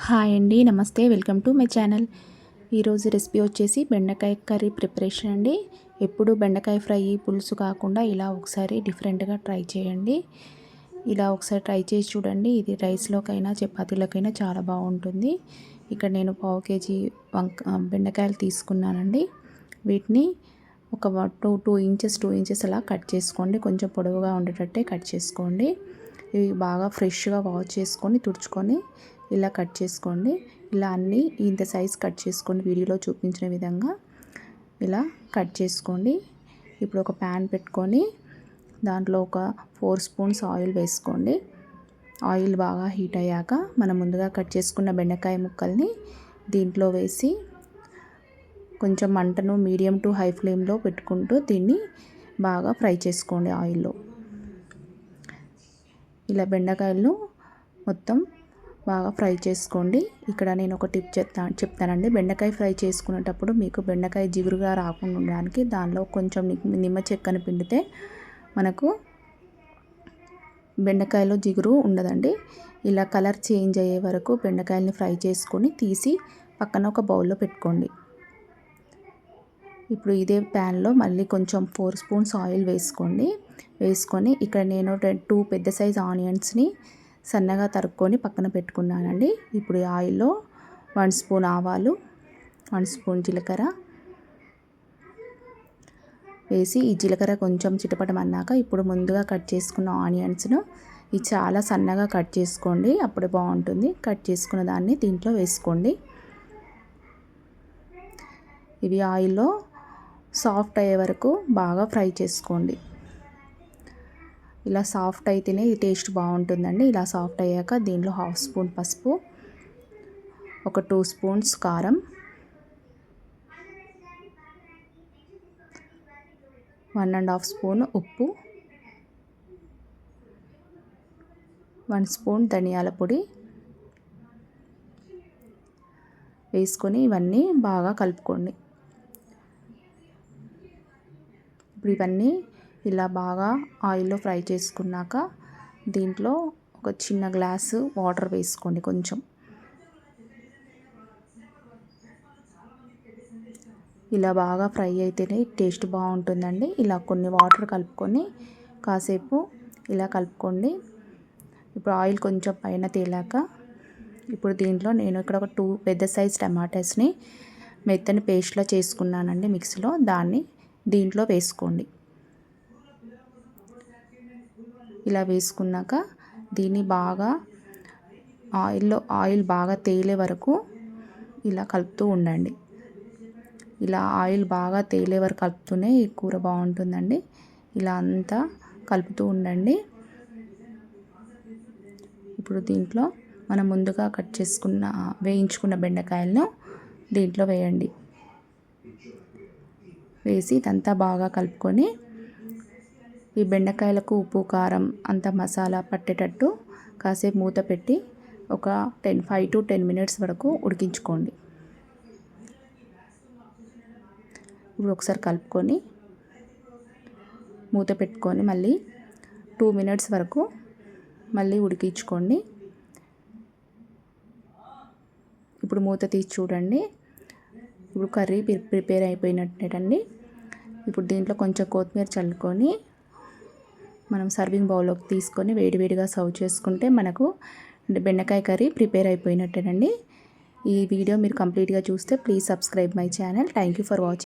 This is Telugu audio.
హాయ్ అండి, నమస్తే. Welcome to my channel. ఈరోజు రెసిపీ వచ్చేసి బెండకాయ కర్రీ ప్రిపరేషన్ అండి. ఎప్పుడు బెండకాయ ఫ్రై పులుసు కాకుండా ఇలా ఒకసారి డిఫరెంట్గా ట్రై చేయండి. ఇలా ఒకసారి ట్రై చేసి చూడండి. ఇది రైస్లోకైనా చపాతీలోకైనా చాలా బాగుంటుంది. ఇక్కడ నేను పావు కేజీ బెండకాయలు తీసుకున్నానండి. వీటిని ఒక 2 ఇంచెస్ అలా కట్ చేసుకోండి. కొంచెం పొడవుగా ఉండేటట్టే కట్ చేసుకోండి. ఇవి బాగా ఫ్రెష్గా వాష్ చేసుకొని తుడుచుకొని ఇలా కట్ చేసుకోండి. ఇలా అన్నీ ఇంత సైజ్ కట్ చేసుకోండి. వీడియోలో చూపించిన విధంగా ఇలా కట్ చేసుకోండి. ఇప్పుడు ఒక ప్యాన్ పెట్టుకొని దాంట్లో ఒక 4 స్పూన్స్ ఆయిల్ వేసుకోండి. ఆయిల్ బాగా హీట్ అయ్యాక మనం ముందుగా కట్ చేసుకున్న బెండకాయ ముక్కల్ని దీంట్లో వేసి కొంచెం మంటను మీడియం టు హై ఫ్లేమ్లో పెట్టుకుంటూ దీన్ని బాగా ఫ్రై చేసుకోండి ఆయిల్లో. ఇలా బెండకాయలను మొత్తం బాగా ఫ్రై చేసుకోండి. ఇక్కడ నేను ఒక టిప్ చెప్తానండి. బెండకాయ ఫ్రై చేసుకునేటప్పుడు మీకు బెండకాయ జిగురుగా రాకుండా ఉండడానికి దానిలో కొంచెం నిమ్మ చెక్కను పిండితే మనకు బెండకాయలో జిగురు ఉండదండి. ఇలా కలర్ చేంజ్ అయ్యే వరకు బెండకాయలని ఫ్రై చేసుకొని తీసి పక్కన ఒక బౌల్లో పెట్టుకోండి. ఇప్పుడు ఇదే ప్యాన్లో మళ్ళీ కొంచెం 4 స్పూన్స్ ఆయిల్ వేసుకొని ఇక్కడ నేను 2 పెద్ద సైజ్ ఆనియన్స్ని సన్నగా తరుక్కొని పక్కన పెట్టుకున్నానండి. ఇప్పుడు ఈ ఆయిల్లో 1 స్పూన్ ఆవాలు, 1 స్పూన్ జీలకర్ర వేసి ఈ జీలకర్ర కొంచెం చిటపటమన్నాక ఇప్పుడు ముందుగా కట్ చేసుకున్న ఆనియన్స్ను ఇది చాలా సన్నగా కట్ చేసుకోండి. అప్పుడు బాగుంటుంది. కట్ చేసుకున్న దాన్ని దీంట్లో వేసుకోండి. ఇవి ఆయిల్లో సాఫ్ట్ అయ్యే వరకు బాగా ఫ్రై చేసుకోండి. ఇలా సాఫ్ట్ అయితేనే ఈ టేస్ట్ బాగుంటుందండి. ఇలా సాఫ్ట్ అయ్యాక దీంట్లో 1/2 స్పూన్ పసుపు, ఒక 2 స్పూన్స్ కారం, 1.5 స్పూన్ ఉప్పు, 1 స్పూన్ ధనియాల పొడి వేసుకొని ఇవన్నీ బాగా కలుపుకోండి. ఇప్పుడు ఇవన్నీ ఇలా బాగా ఆయిల్లో ఫ్రై చేసుకున్నాక దీంట్లో ఒక చిన్న గ్లాసు వాటర్ వేసుకోండి. కొంచెం ఇలా బాగా ఫ్రై అయితేనే టేస్ట్ బాగుంటుందండి. ఇలా కొన్ని వాటర్ కలుపుకొని కాసేపు ఇలా కలుపుకోండి. ఇప్పుడు ఆయిల్ కొంచెం పైన తేలాక ఇప్పుడు దీంట్లో నేను ఇక్కడ ఒక 2 పెద్ద సైజ్ టమాటాస్ని మెత్తని పేస్ట్లా చేసుకున్నానండి మిక్సీలో. దాన్ని దీంట్లో వేసుకోండి. ఇలా వేసుకున్నాక దీన్ని బాగా ఆయిల్ బాగా తేలే వరకు ఇలా కలుపుతూ ఉండండి. ఇలా ఆయిల్ బాగా తేలే వరకు కలుపుతూనే ఈ కూర బాగుంటుందండి. ఇలా అంతా కలుపుతూ ఉండండి. ఇప్పుడు దీంట్లో మనం ముందుగా వేయించుకున్న బెండకాయలను దీంట్లో వేయండి. వేసి ఇదంతా బాగా కలుపుకొని ఈ బెండకాయలకు ఉప్పు కారం అంత మసాలా పట్టేటట్టు కాసేపు మూత పెట్టి ఒక 5 to 10 మినిట్స్ వరకు ఉడికించుకోండి. ఇప్పుడు ఒకసారి కలుపుకొని మూత పెట్టుకొని మళ్ళీ 2 మినిట్స్ వరకు మళ్ళీ ఉడికించుకోండి. ఇప్పుడు మూత తీసి చూడండి. ఇప్పుడు కర్రీ ప్రిపేర్ అయిపోయినట్టేనండి. ఇప్పుడు దీంట్లో కొంచెం కొత్తిమీర చల్లుకొని మనం సర్వింగ్ బౌల్లోకి తీసుకొని వేడివేడిగా సర్వ్ చేసుకుంటే మనకు బెండకాయ కర్రీ ప్రిపేర్ అయిపోయినట్టేనండి. ఈ వీడియో మీరు కంప్లీట్గా చూస్తే please subscribe my channel. Thank you for watching.